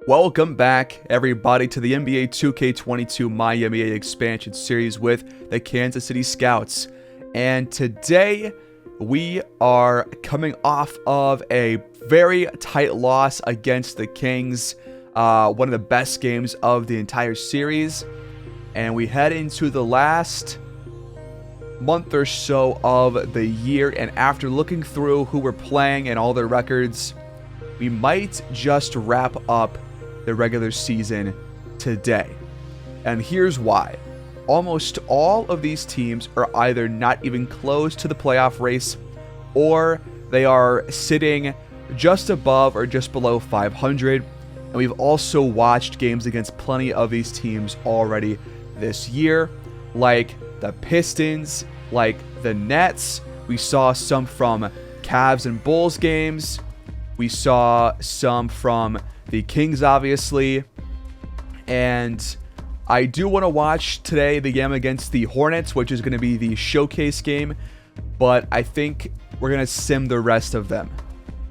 Welcome back, everybody, to the NBA 2K22 MyNBA expansion series with the Kansas City Scouts. And today, we are coming off of a very tight loss against the Kings. One of the best games of the entire series. And we head into the last month or so of the year. And after looking through who we're playing and all their records, we might just wrap up the regular season today. And here's why. Almost all of these teams are either not even close to the playoff race, or they are sitting just above or just below 500. And we've also watched games against plenty of these teams already this year, like the Pistons, like the Nets. We saw some from Cavs and Bulls games. We saw some from the Kings, obviously. And I do want to watch today the game against the Hornets, which is going to be the showcase game. But I think we're going to sim the rest of them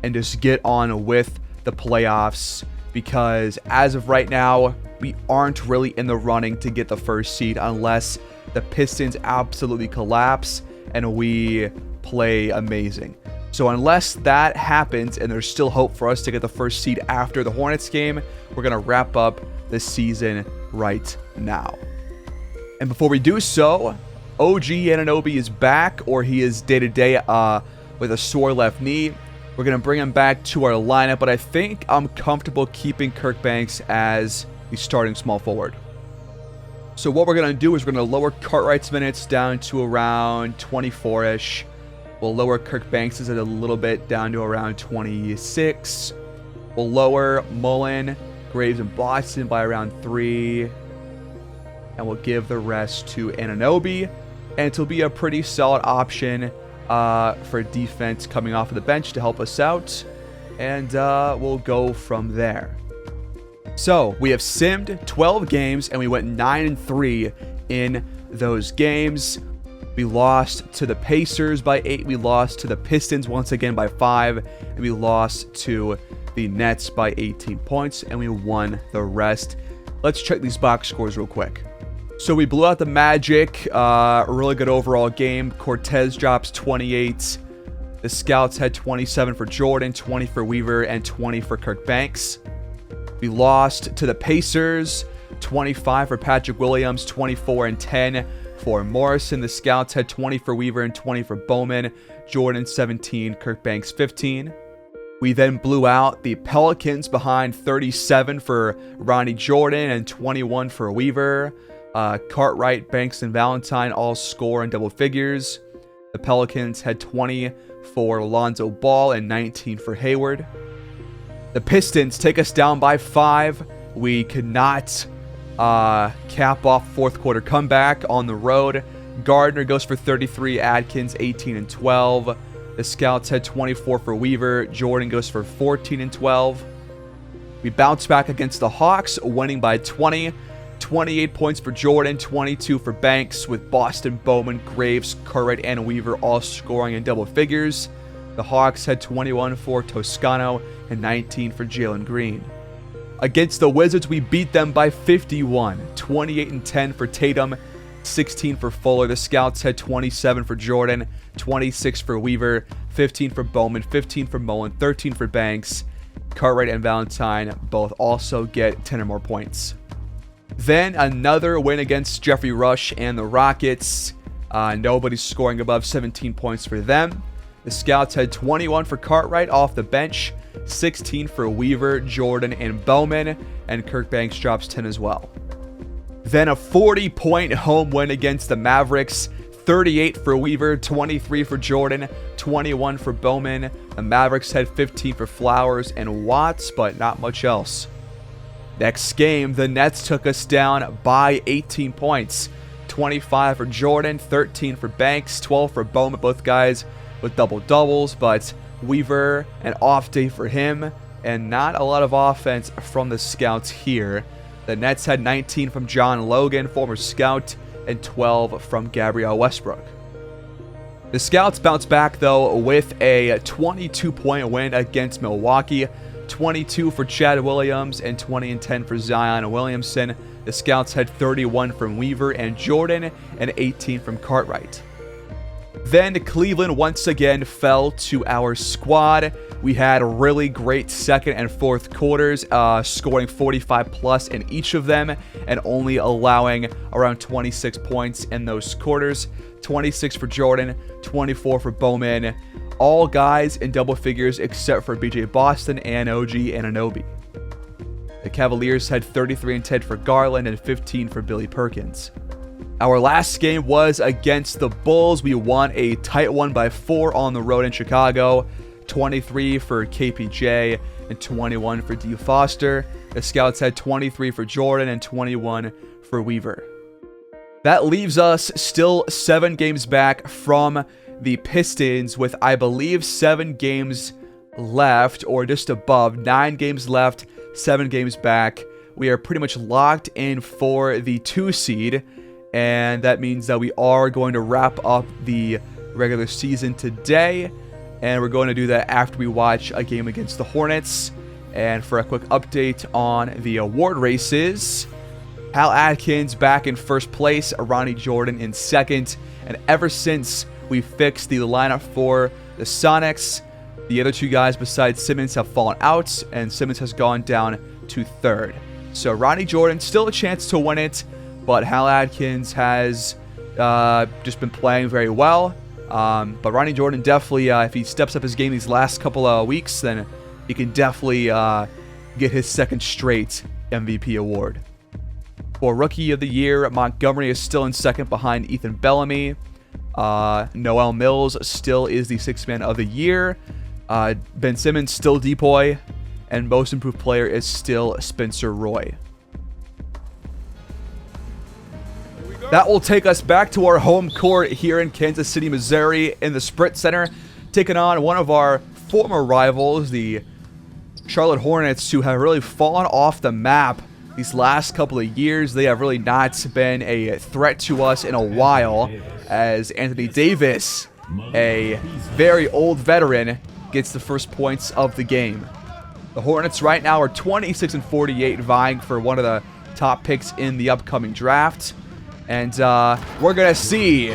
and just get on with the playoffs. Because as of right now, we aren't really in the running to get the first seed unless the Pistons absolutely collapse and we play amazing. So unless that happens and there's still hope for us to get the first seed after the Hornets game, we're going to wrap up the season right now. And before we do so, OG Anunoby is back, or he is day-to-day with a sore left knee. We're going to bring him back to our lineup, but I think I'm comfortable keeping Kirk Banks as the starting small forward. So what we're going to do is we're going to lower Cartwright's minutes down to around 24-ish. We'll lower Kirk Banks' a little bit down to around 26. We'll lower Mullen, Graves, and Boston by around 3. And we'll give the rest to Anunoby. And it'll be a pretty solid option for defense coming off of the bench to help us out. And we'll go from there. So we have simmed 12 games and we went 9-3 in those games. We lost to the Pacers by 8. We lost to the Pistons once again by 5. And we lost to the Nets by 18 points. And we won the rest. Let's check these box scores real quick. So we blew out the Magic. A really good overall game. Cortez drops 28. The Scouts had 27 for Jordan, 20 for Weaver, and 20 for Kirk Banks. We lost to the Pacers. 25 for Patrick Williams, 24 and 10 for Morrison. The Scouts had 20 for Weaver and 20 for Bowman. Jordan 17, Kirk Banks 15. We then blew out the Pelicans behind 37 for Ronnie Jordan and 21 for Weaver. Cartwright, Banks, and Valentine all score in double figures. The Pelicans had 20 for Lonzo Ball and 19 for Hayward. The Pistons take us down by 5. We could not cap off fourth quarter comeback on the road. Gardner goes for 33, Adkins 18 and 12. The Scouts had 24 for Weaver. Jordan goes for 14 and 12. We bounce back against the Hawks, winning by 20. 28 points for Jordan, 22 for Banks, with Boston, Bowman, Graves, Cartwright, and Weaver all scoring in double figures. The Hawks had 21 for Toscano and 19 for Jalen Green. Against the Wizards, we beat them by 51. 28 and 10 for Tatum, 16 for Fuller. The Scouts had 27 for Jordan, 26 for Weaver, 15 for Bowman, 15 for Mullen, 13 for Banks. Cartwright and Valentine both also get 10 or more points. Then another win against Jeffrey Rush and the Rockets. Nobody's scoring above 17 points for them. The Scouts had 21 for Cartwright off the bench, 16 for Weaver, Jordan, and Bowman, and Kirk Banks drops 10 as well. Then a 40-point home win against the Mavericks, 38 for Weaver, 23 for Jordan, 21 for Bowman. The Mavericks had 15 for Flowers and Watts, but not much else. Next game, the Nets took us down by 18 points. 25 for Jordan, 13 for Banks, 12 for Bowman, both guys with double-doubles, but Weaver, an off day for him, and not a lot of offense from the Scouts here. The Nets had 19 from John Logan, former Scout, and 12 from Gabrielle Westbrook. The Scouts bounced back, though, with a 22-point win against Milwaukee. 22 for Chad Williams, and 20 and 10 for Zion Williamson. The Scouts had 31 from Weaver and Jordan, and 18 from Cartwright. Then Cleveland once again fell to our squad. We had really great second and fourth quarters, scoring 45 plus in each of them and only allowing around 26 points in those quarters. 26 for Jordan, 24 for Bowman. All guys in double figures except for BJ Boston and OG Anunoby. The Cavaliers had 33 and 10 for Garland and 15 for Billy Perkins. Our last game was against the Bulls. We won a tight one by 4 on the road in Chicago. 23 for KPJ and 21 for D. Foster. The Scouts had 23 for Jordan and 21 for Weaver. That leaves us still 7 games back from the Pistons with, I believe, 7 games left or just above. 9 games left, 7 games back. We are pretty much locked in for the 2 seed. And that means that we are going to wrap up the regular season today. And we're going to do that after we watch a game against the Hornets. And for a quick update on the award races, Hal Atkins back in first place, Ronnie Jordan in second. And ever since we fixed the lineup for the Sonics, the other 2 guys besides Simmons have fallen out, and Simmons has gone down to third. So Ronnie Jordan, still a chance to win it, but Hal Atkins has just been playing very well. But Ronnie Jordan definitely, if he steps up his game these last couple of weeks, then he can definitely get his second straight MVP award. For Rookie of the Year, Montgomery is still in second behind Ethan Bellamy. Noel Mills still is the 6th man of the year. Ben Simmons still D-Boy. And Most Improved Player is still Spencer Roy. That will take us back to our home court here in Kansas City, Missouri, in the Sprint Center, taking on one of our former rivals, the Charlotte Hornets, who have really fallen off the map these last couple of years. They have really not been a threat to us in a while, as Anthony Davis, a very old veteran, gets the first points of the game. The Hornets right now are 26 and 48, vying for one of the top picks in the upcoming draft. And we're going to see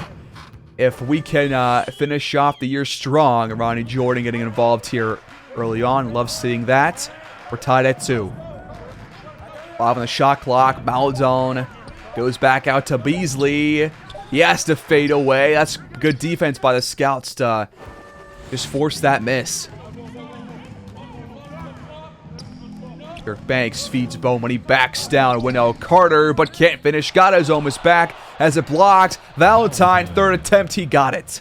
if we can finish off the year strong. Ronnie Jordan getting involved here early on. Love seeing that. We're tied at 2. 5 on the shot clock. Maladone goes back out to Beasley. He has to fade away. That's good defense by the Scouts to just force that miss. Dirk Banks feeds Bowman. He backs down. Wendell Carter, but can't finish. Got his almost back. Has it blocked. Valentine, third attempt. He got it.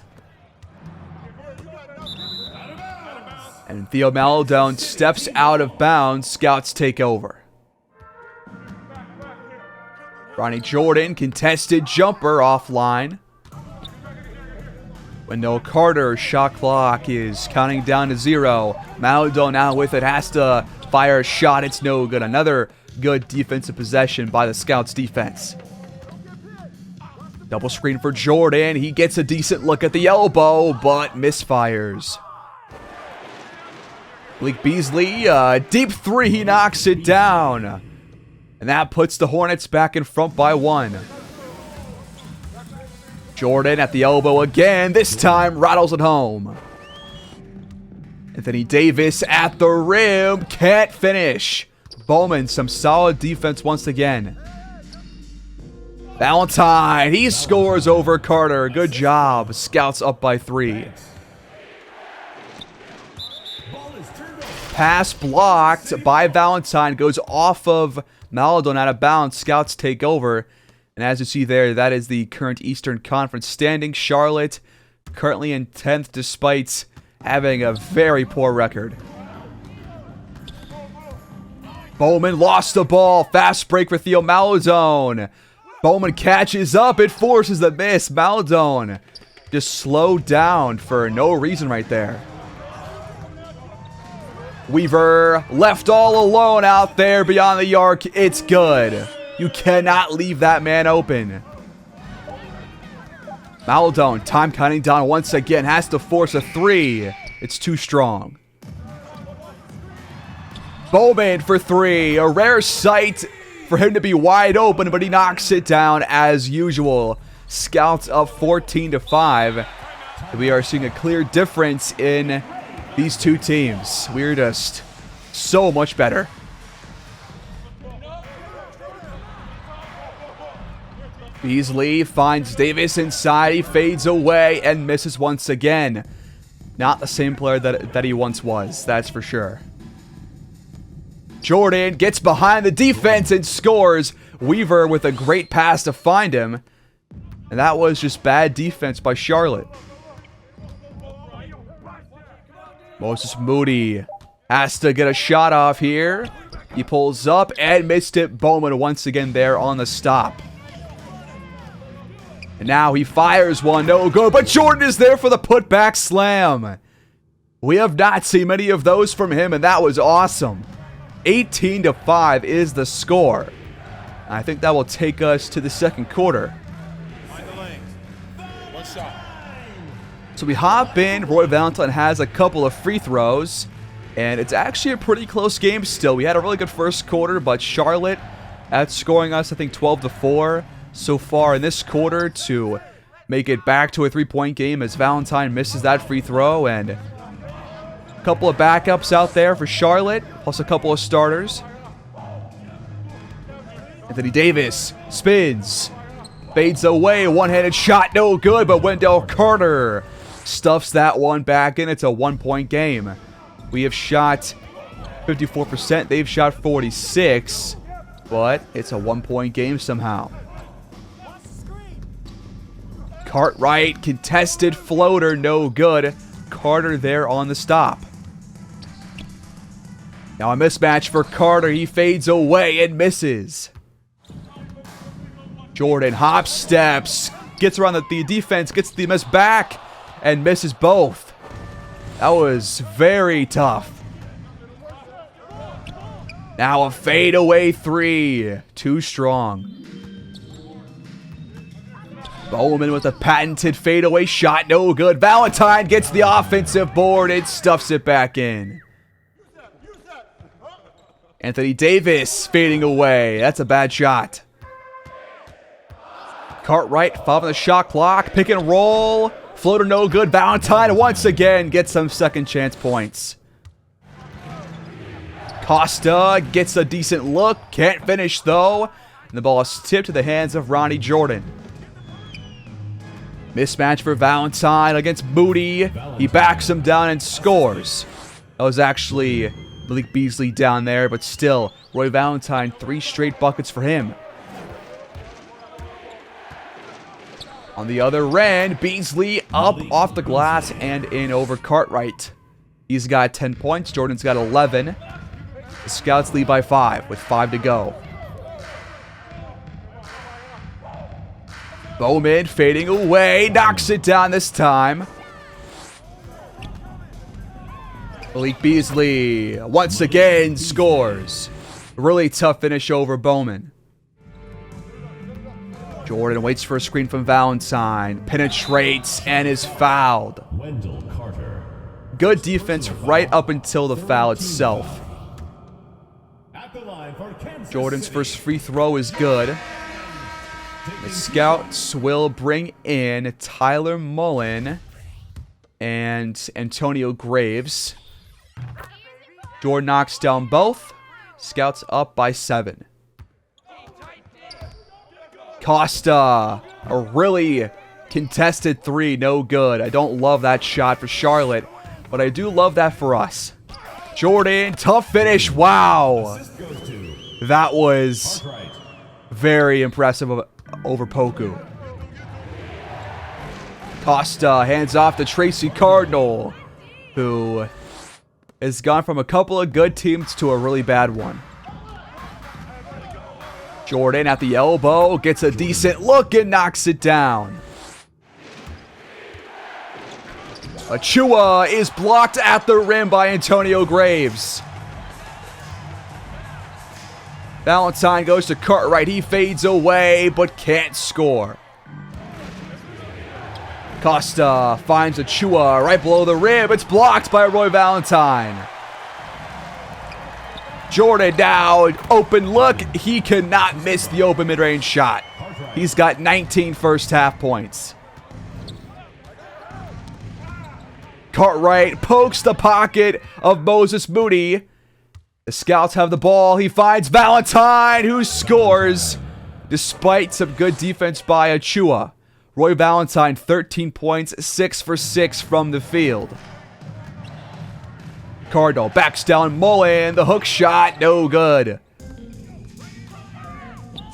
And Theo Maladone steps out of bounds. Scouts take over. Ronnie Jordan, contested jumper offline. Wendell Carter, shot clock is counting down to 0. Maladone now with it. Has to fire a shot. It's no good. Another good defensive possession by the Scouts defense. Double screen for Jordan. He gets a decent look at the elbow, but misfires. Malik Beasley, deep 3. He knocks it down. And that puts the Hornets back in front by 1. Jordan at the elbow again. This time rattles it home. Anthony Davis at the rim. Can't finish. Bowman, some solid defense once again. Valentine, he scores over Carter. Good job. Scouts up by 3. Pass blocked by Valentine. Goes off of Maladone out of bounds. Scouts take over. And as you see there, that is the current Eastern Conference standing. Charlotte currently in 10th despite having a very poor record. Bowman lost the ball. Fast break for Theo Maladone. Bowman catches up. It forces the miss. Maladone just slowed down for no reason right there. Weaver left all alone out there beyond the arc. It's good. You cannot leave that man open. Maladone, time counting down once again. Has to force a 3. It's too strong. Bowman for three. A rare sight for him to be wide open, but he knocks it down as usual. Scouts up 14-5. We are seeing a clear difference in these two teams. We're just so much better. Beasley finds Davis inside. He fades away and misses once again. Not the same player that he once was, that's for sure. Jordan gets behind the defense and scores. Weaver with a great pass to find him. And that was just bad defense by Charlotte. Moses Moody has to get a shot off here. He pulls up and missed it. Bowman once again there on the stop. And now he fires one, no good, but Jordan is there for the putback slam. We have not seen many of those from him, and that was awesome. 18-5 is the score. I think that will take us to the second quarter. So we hop in. Roy Valentine has a couple of free throws, and it's actually a pretty close game still. We had a really good first quarter, but Charlotte outscoring us, I think, 12-4. So far in this quarter to make it back to a three-point game as Valentine misses that free throw, and a couple of backups out there for Charlotte, plus a couple of starters. Anthony Davis spins, fades away, one-handed shot, no good, but Wendell Carter stuffs that one back in. It's a one-point game. We have shot 54%, they've shot 46%, but it's a one-point game somehow. Cartwright, contested floater, no good. Carter there on the stop. Now a mismatch for Carter. He fades away and misses. Jordan hop steps, gets around the defense, gets the miss back, and misses both. That was very tough. Now a fadeaway three. Too strong. Bowman with a patented fadeaway shot, no good. Valentine gets the offensive board and stuffs it back in. Anthony Davis fading away. That's a bad shot. Cartwright, 5 on the shot clock. Pick and roll. Floater no good. Valentine once again gets some second chance points. Costa gets a decent look. Can't finish though. And the ball is tipped to the hands of Ronnie Jordan. Mismatch for Valentine against Moody. He backs him down and scores. That was actually Malik Beasley down there, but still, Roy Valentine, 3 straight buckets for him. On the other end, Beasley up off the glass and in over Cartwright. He's got 10 points. Jordan's got 11. The Scouts lead by 5 with 5 to go. Bowman fading away, knocks it down this time. Malik Beasley once again scores. Really tough finish over Bowman. Jordan waits for a screen from Valentine, penetrates and is fouled. Wendell Carter. Good defense right up until the foul itself. Jordan's first free throw is good. The Scouts will bring in Tyler Mullen and Antonio Graves. Jordan knocks down both. Scouts up by 7. Costa, a really contested 3, no good. I don't love that shot for Charlotte, but I do love that for us. Jordan, tough finish. Wow. That was very impressive over Poku. Costa hands off to Tracy Cardinal, who has gone from a couple of good teams to a really bad one. Jordan at the elbow gets a decent look and knocks it down. Achua is blocked at the rim by Antonio Graves. Valentine goes to Cartwright. He fades away, but can't score. Costa finds Achua right below the rim. It's blocked by Roy Valentine. Jordan now, open look. He cannot miss the open mid-range shot. He's got 19 first half points. Cartwright pokes the pocket of Moses Moody. The Scouts have the ball. He finds Valentine, who scores despite some good defense by Achua. Roy Valentine, 13 points, 6 for 6 from the field. Cardinal backs down Mullen. The hook shot, no good.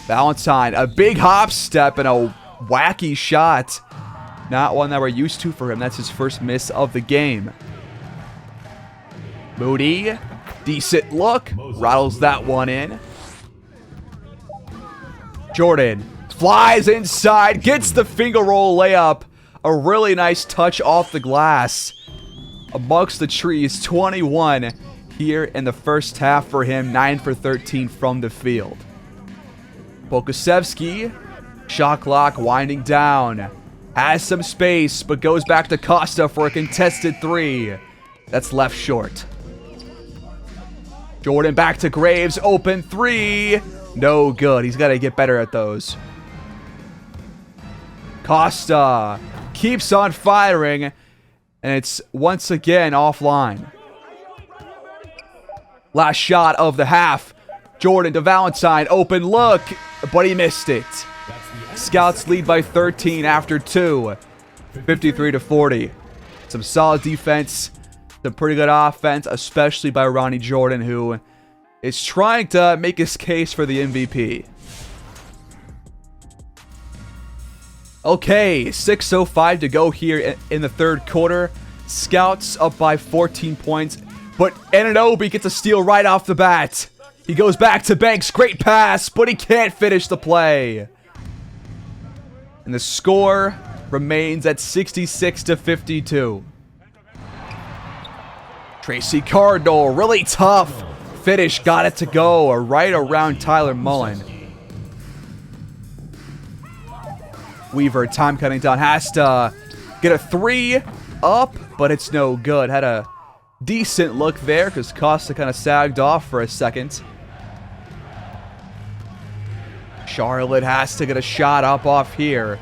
Valentine, a big hop step and a wacky shot. Not one that we're used to for him. That's his first miss of the game. Moody, decent look. Rattles that one in. Jordan flies inside, gets the finger roll layup. A really nice touch off the glass. Amongst the trees, 21 here in the first half for him. 9 for 13 from the field. Pokusevski, shot clock winding down. Has some space, but goes back to Costa for a contested three. That's left short. Jordan back to Graves, open three. No good. He's got to get better at those. Costa keeps on firing, and it's once again offline. Last shot of the half. Jordan to Valentine, open look, but he missed it. Scouts lead by 13 after 2, 53-40. Some solid defense, some pretty good offense, especially by Ronnie Jordan, who is trying to make his case for the MVP. Okay, 6:05 to go here in the third quarter. Scouts up by 14 points, but Anunoby gets a steal right off the bat. He goes back to Banks, great pass, but he can't finish the play. And the score remains at 66-52. Tracy Cardinal, really tough finish, got it to go right around Tyler Mullen. Weaver, time cutting down, has to get a three up, but it's no good. Had a decent look there because Costa kind of sagged off for a second. Charlotte has to get a shot up off here.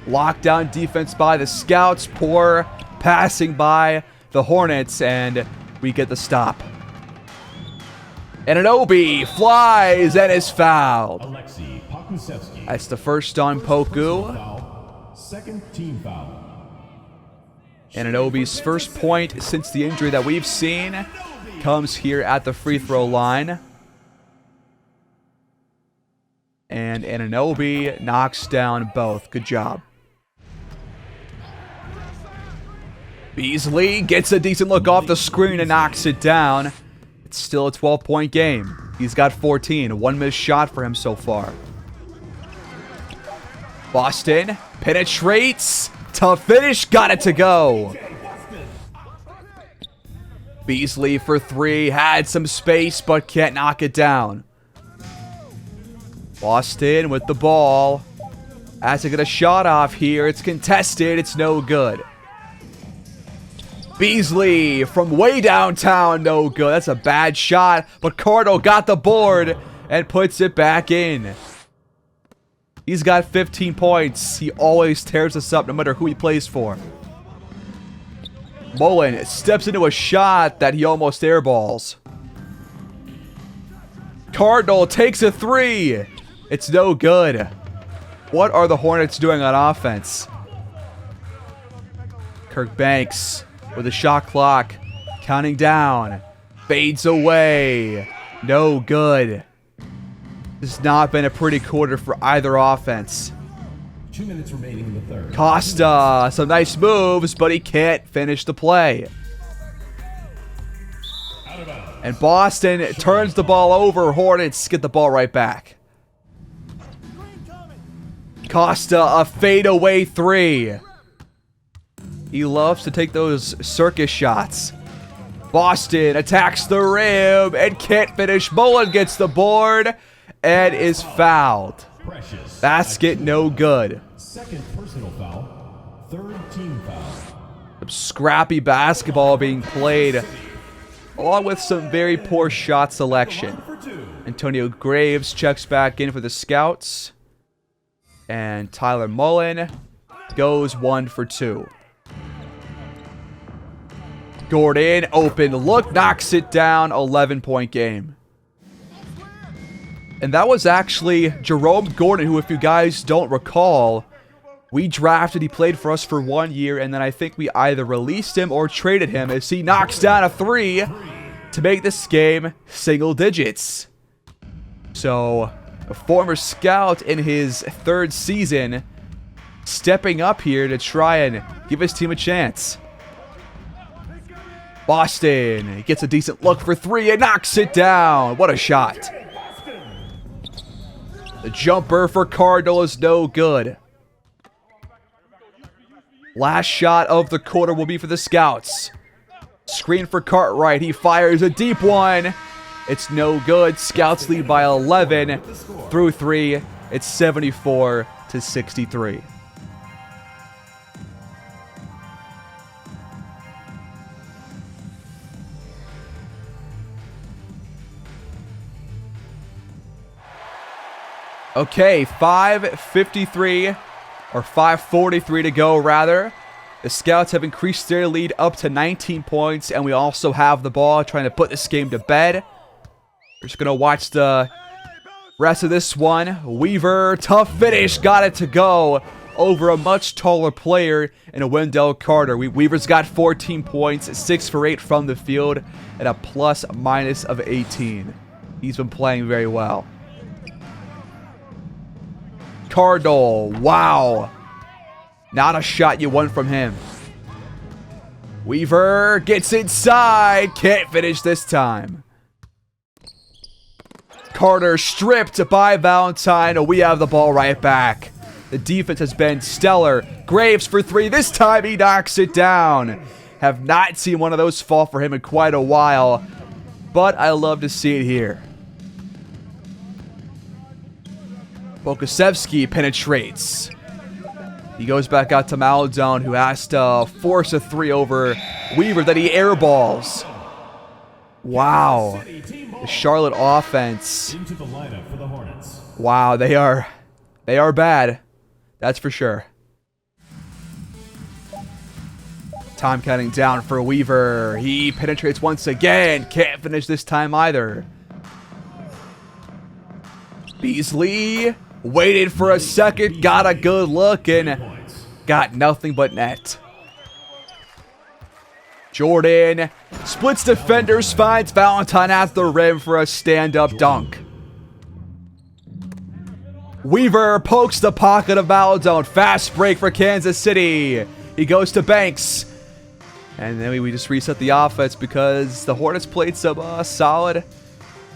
Lockdown defense by the Scouts. Poor passing by the Hornets, and we get the stop. Anunoby flies and is fouled. That's the first on Poku. Second team foul. Anunoby's first point since the injury that we've seen comes here at the free throw line. And Anunoby knocks down both. Good job. Beasley gets a decent look off the screen and knocks it down. It's still a 12-point game. He's got 14. One missed shot for him so far. Boston penetrates. Tough finish. Got it to go. Beasley for three. Had some space, but can't knock it down. Boston with the ball. Has to get a shot off here. It's contested. It's no good. Beasley from way downtown. No good. That's a bad shot. But Cardinal got the board and puts it back in. He's got 15 points. He always tears us up no matter who he plays for. Mullen steps into a shot that he almost airballs. Cardinal takes a three. It's no good. What are the Hornets doing on offense? Kirk Banks with a shot clock counting down. Fades away. No good. This has not been a pretty quarter for either offense. 2 minutes remaining in the third. Costa, some nice moves, but he can't finish the play. And Boston turns the ball over. Hornets get the ball right back. Costa, a fadeaway three. He loves to take those circus shots. Boston attacks the rim and can't finish. Mullen gets the board and is fouled. Basket no good. Second personal foul. Third team foul. Some scrappy basketball being played along with some very poor shot selection. Antonio Graves checks back in for the Scouts. And Tyler Mullen goes 1 for 2. Gordon, open look, knocks it down, 11-point game. And that was actually Jerome Gordon, who, if you guys don't recall, we drafted. He played for us for 1 year, and then I think we either released him or traded him as he knocks down a 3 to make this game single digits. So, a former Scout in his 3rd season stepping up here to try and give his team a chance. Boston, he gets a decent look for 3 and knocks it down. What a shot. The jumper for Cardinal is no good. Last shot of the quarter will be for the Scouts. Screen for Cartwright. He fires a deep one. It's no good. Scouts lead by 11 through 3. It's 74-63. Okay, 5:53 or 5:43 to go, rather. The Scouts have increased their lead up to 19 points, and we also have the ball, trying to put this game to bed. We're just going to watch the rest of this one. Weaver, tough finish, got it to go over a much taller player in a Wendell Carter. Weaver's got 14 points, 6 for 8 from the field, and a plus-minus of 18. He's been playing very well. Cardinal, wow. Not a shot you want from him. Weaver gets inside. Can't finish this time. Carter stripped by Valentine. We have the ball right back. The defense has been stellar. Graves for 3. This time he knocks it down. Have not seen one of those fall for him in quite a while, but I love to see it here. Bokosevsky penetrates. He goes back out to Maladone, who has to force a 3 over Weaver that he airballs. Wow. The Charlotte offense. Wow, they are bad. That's for sure. Time counting down for Weaver. He penetrates once again. Can't finish this time either. Beasley waited for a second, got a good look, and got nothing but net. Jordan splits defenders, finds Valentine at the rim for a stand-up dunk. Weaver pokes the pocket of Maladone. Fast break for Kansas City. He goes to Banks. And then we just reset the offense because the Hornets played some solid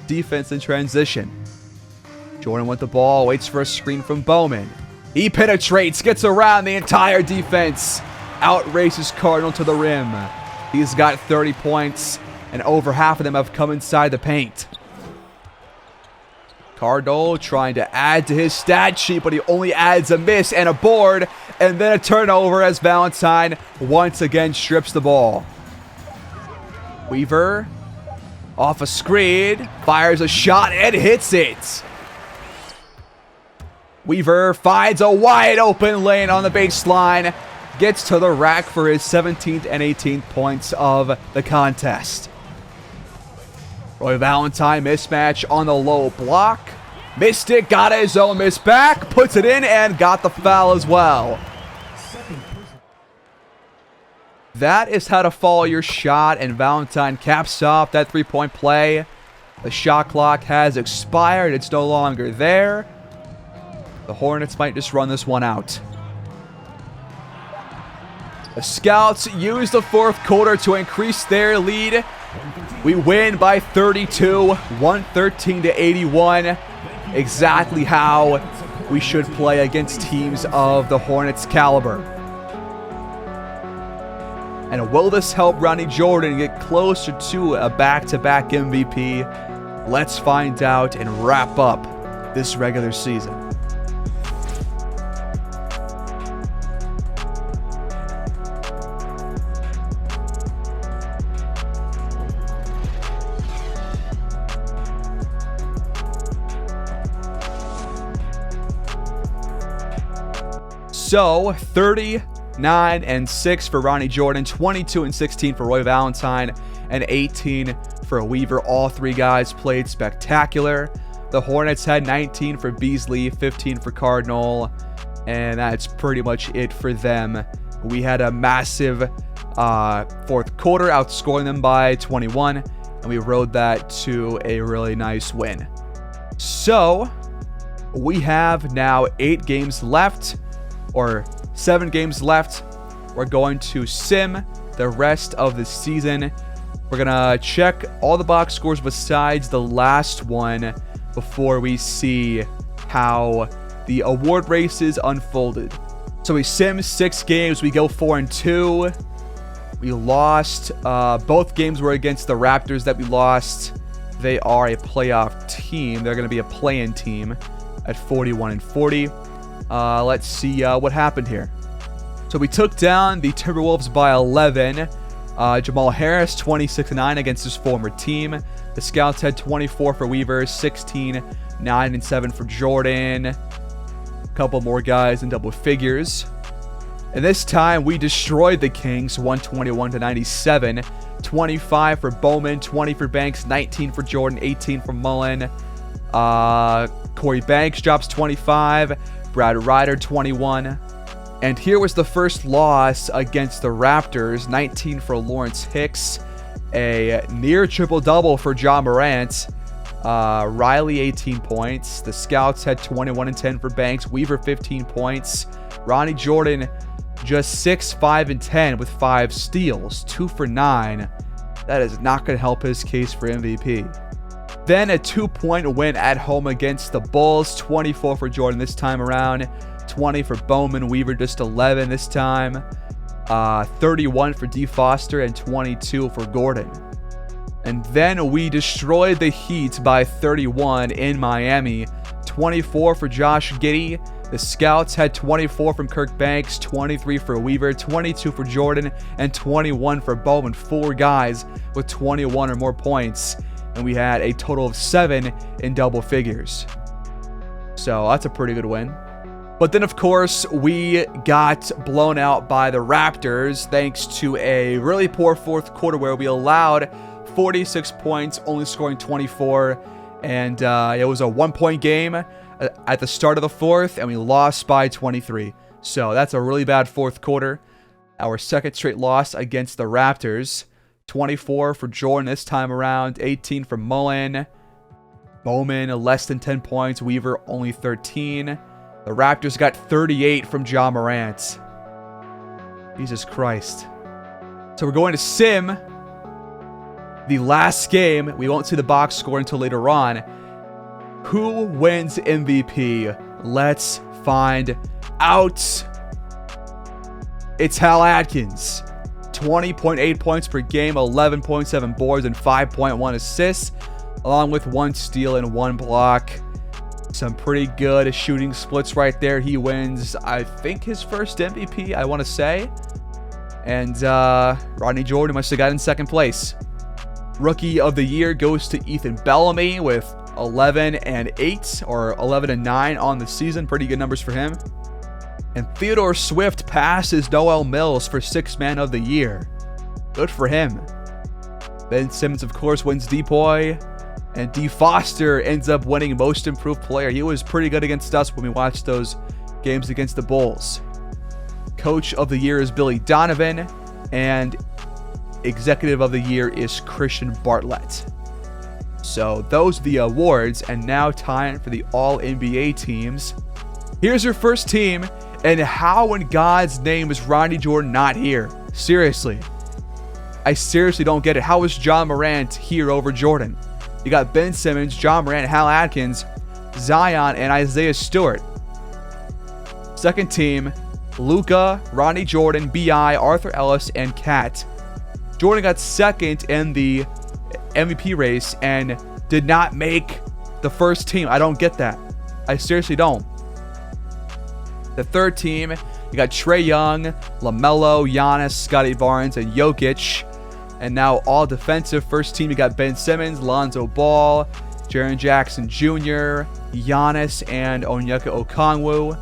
defense in transition. Jordan with the ball, waits for a screen from Bowman. He penetrates, gets around the entire defense. Outraces Cardinal to the rim. He's got 30 points, and over half of them have come inside the paint. Cardinal trying to add to his stat sheet, but he only adds a miss and a board, and then a turnover as Valentine once again strips the ball. Weaver, off a screen, fires a shot and hits it. Weaver finds a wide open lane on the baseline, gets to the rack for his 17th and 18th points of the contest. Roy Valentine mismatch on the low block. Missed it, got his own miss back, puts it in, and got the foul as well. That is how to follow your shot, and Valentine caps off that three-point play. The shot clock has expired. It's no longer there. The Hornets might just run this one out. The Scouts use the fourth quarter to increase their lead. We win by 32, 113-81. Exactly how we should play against teams of the Hornets' caliber. And will this help Ronnie Jordan get closer to a back-to-back MVP? Let's find out and wrap up this regular season. So 39-6 for Ronnie Jordan, 22-16 for Roy Valentine, and 18 for Weaver. All three guys played spectacular. The Hornets had 19 for Beasley, 15 for Cardinal, and that's pretty much it for them. We had a massive fourth quarter, outscoring them by 21, and we rode that to a really nice win. So we have now 8 games left, or 7 games left. We're going to sim the rest of the season. We're gonna check all the box scores besides the last one before we see how the award races unfolded. So we sim 6 games. We go 4-2. We lost. Both games were against the Raptors that we lost. They are a playoff team. They're going to be a play-in team at 41-40. Let's see what happened here. So we took down the Timberwolves by 11. Jamal Harris, 26-9 against his former team. The Scouts had 24 for Weaver, 16, 9, and 7 for Jordan. A couple more guys in double figures. And this time we destroyed the Kings, 121-97. 25 for Bowman, 20 for Banks, 19 for Jordan, 18 for Mullen. Corey Banks drops 25. Brad Ryder, 21. And here was the first loss against the Raptors, 19 for Lawrence Hicks. A near triple-double for Ja Morant. Riley, 18 points. The Scouts had 21 and 10 for Banks. Weaver, 15 points. Ronnie Jordan, just 6, 5, and 10 with 5 steals. 2 for 9. That is not going to help his case for MVP. Then a 2-point win at home against the Bulls. 24 for Jordan this time around. 20 for Bowman. Weaver just 11 this time. 31 for D. Foster and 22 for Gordon. And then we destroyed the Heat by 31 in Miami. 24 for Josh Giddey. The Scouts had 24 from Kirk Banks, 23 for Weaver, 22 for Jordan, and 21 for Bowman. 4 guys with 21 or more points. And we had a total of 7 in double figures. So that's a pretty good win. But then, of course, we got blown out by the Raptors thanks to a really poor fourth quarter where we allowed 46 points, only scoring 24. And it was a 1-point game at the start of the fourth, and we lost by 23. So that's a really bad fourth quarter. Our second straight loss against the Raptors. 24 for Jordan this time around, 18 for Mullen. Bowman, less than 10 points. Weaver, only 13. The Raptors got 38 from Ja Morant. Jesus Christ. So we're going to sim the last game. We won't see the box score until later on. Who wins MVP? Let's find out. It's Hal Atkins. 20.8 points per game, 11.7 boards, and 5.1 assists, along with 1 steal and 1 block. Some pretty good shooting splits right there. He wins, I think, his first MVP, I want to say. And Rodney Jordan must have got in second place. Rookie of the Year goes to Ethan Bellamy with 11-8 or 11-9 on the season. Pretty good numbers for him. And Theodore Swift passes Noel Mills for 6th Man of the Year. Good for him. Ben Simmons, of course, wins DPOY. And D. Foster ends up winning Most Improved Player. He was pretty good against us when we watched those games against the Bulls. Coach of the Year is Billy Donovan. And Executive of the Year is Christian Bartlett. So those are the awards. And now time for the All-NBA teams. Here's your first team. And how in God's name is Ronnie Jordan not here? Seriously. I seriously don't get it. How is Ja Morant here over Jordan? You got Ben Simmons, Ja Morant, Hal Atkins, Zion, and Isaiah Stewart. Second team, Luka, Ronnie Jordan, B.I., Arthur Ellis, and Cat. Jordan got second in the MVP race and did not make the first team. I don't get that. I seriously don't. The third team, you got Trae Young, LaMelo, Giannis, Scotty Barnes, and Jokic. And now all defensive. First team, you got Ben Simmons, Lonzo Ball, Jaren Jackson Jr., Giannis, and Onyeka Okongwu.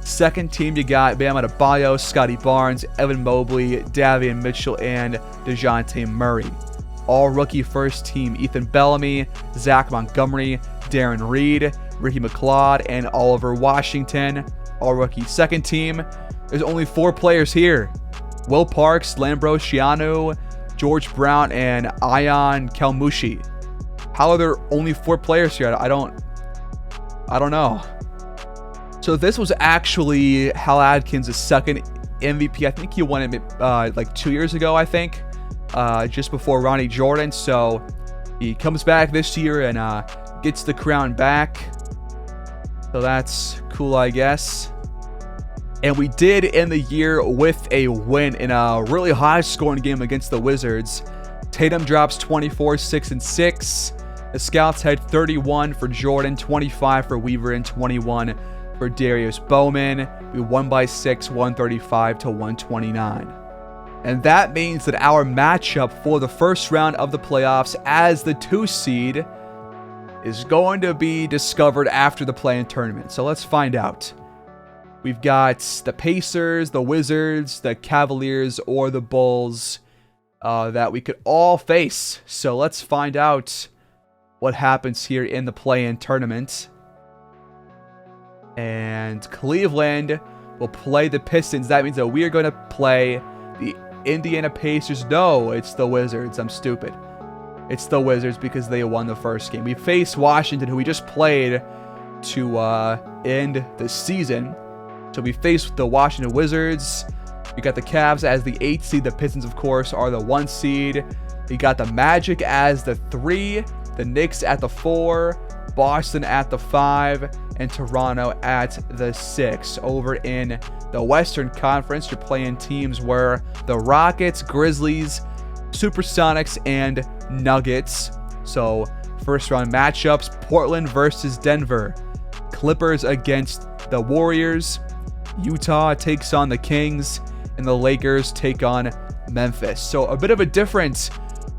Second team, you got Bam Adebayo, Scotty Barnes, Evan Mobley, Davion Mitchell, and DeJounte Murray. All rookie first team, Ethan Bellamy, Zach Montgomery, Darren Reed, Ricky McLeod, and Oliver Washington. All rookie second team. There's only 4 players here. Will Parks, Lambro Shianu, George Brown, and Ion Kalmushi. How are there only 4 players here? I don't know. So this was actually Hal Adkins' second MVP. I think he won it like 2 years ago, I think. Just before Ronnie Jordan. So he comes back this year and gets the crown back. So that's cool, I guess. And we did end the year with a win in a really high-scoring game against the Wizards. Tatum drops 24, 6, and 6. The Scouts had 31 for Jordan, 25 for Weaver, and 21 for Darius Bowman. We won by 6, 135 to 129. And that means that our matchup for the first round of the playoffs as the 2 seed is going to be discovered after the play-in tournament. So let's find out. We've got the Pacers, the Wizards, the Cavaliers, or the Bulls that we could all face. So let's find out what happens here in the play-in tournament. And Cleveland will play the Pistons. That means that we are going to play the Indiana Pacers. No, it's the Wizards. I'm stupid. It's the Wizards because they won the first game. We faced Washington, who we just played to end the season. So we faced the Washington Wizards. We got the Cavs as the 8th seed. The Pistons, of course, are the 1 seed. We got the Magic as the 3. The Knicks at the 4. Boston at the 5. And Toronto at the 6. Over in the Western Conference, you're playing teams where the Rockets, Grizzlies, Supersonics, and Nuggets. So first round matchups: Portland versus Denver, Clippers against the Warriors, Utah takes on the Kings, and the Lakers take on Memphis. So a bit of a different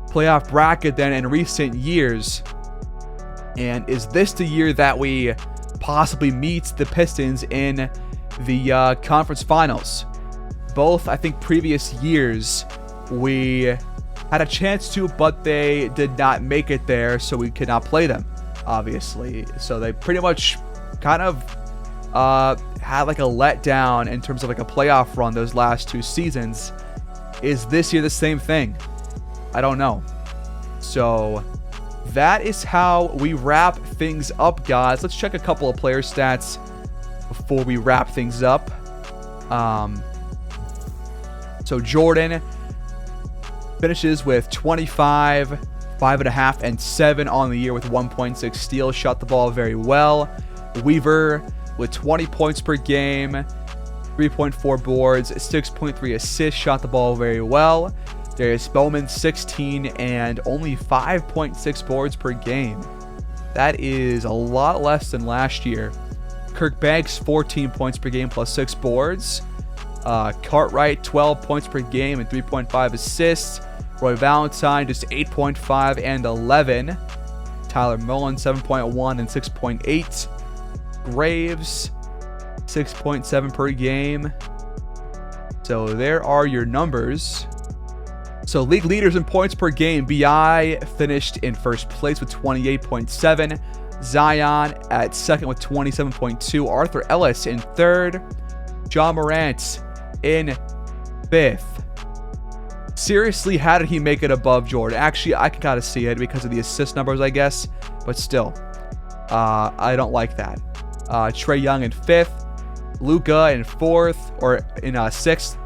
playoff bracket than in recent years. And is this the year that we possibly meet the Pistons in the conference finals? Both, I think, previous years we had a chance to, but they did not make it there, so we could not play them, obviously. So they pretty much kind of had like a letdown in terms of like a playoff run those last 2 seasons. Is this year the same thing? I don't know. So that is how we wrap things up, guys. Let's check a couple of player stats before we wrap things up. So Jordan finishes with 25, 5.5, and 7 on the year with 1.6 steals. Shot the ball very well. Weaver with 20 points per game, 3.4 boards, 6.3 assists. Shot the ball very well. Darius Bowman, 16 and only 5.6 boards per game. That is a lot less than last year. Kirk Banks, 14 points per game plus 6 boards. Cartwright, 12 points per game and 3.5 assists. Roy Valentine, just 8.5 and 11. Tyler Mullen, 7.1 and 6.8. Graves, 6.7 per game. So there are your numbers. So league leaders in points per game. BI finished in first place with 28.7. Zion at second with 27.2. Arthur Ellis in third. John Morant in fifth. Seriously, how did he make it above Jordan? Actually, I can kind of see it because of the assist numbers, I guess. But still, I don't like that. Trae Young in fifth. Luka in fourth, or in sixth.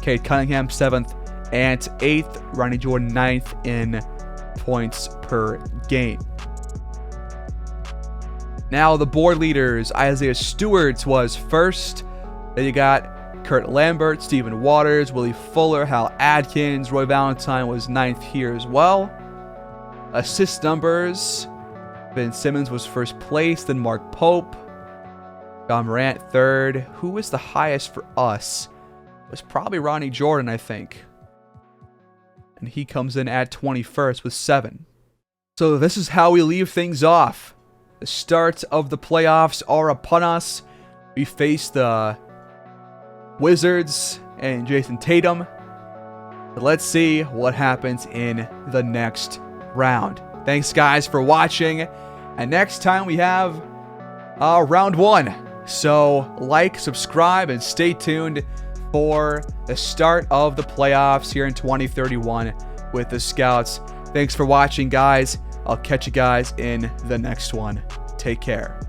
Cade Cunningham, seventh. And eighth, Ronnie Jordan, ninth in points per game. Now, the board leaders. Isaiah Stewart was first. Then you got Kurt Lambert, Stephen Waters, Willie Fuller, Hal Adkins. Roy Valentine was ninth here as well. Assist numbers. Ben Simmons was first place. Then Mark Pope. John Morant third. Who was the highest for us? It was probably Ronnie Jordan, I think. And he comes in at 21st with 7. So this is how we leave things off. The start of the playoffs are upon us. We face the Wizards and Jason Tatum. Let's see what happens in the next round. Thanks, guys, for watching. And next time we have round 1. So like, subscribe, and stay tuned for the start of the playoffs here in 2031 with the Scouts. Thanks for watching, guys. I'll catch you guys in the next one. Take care.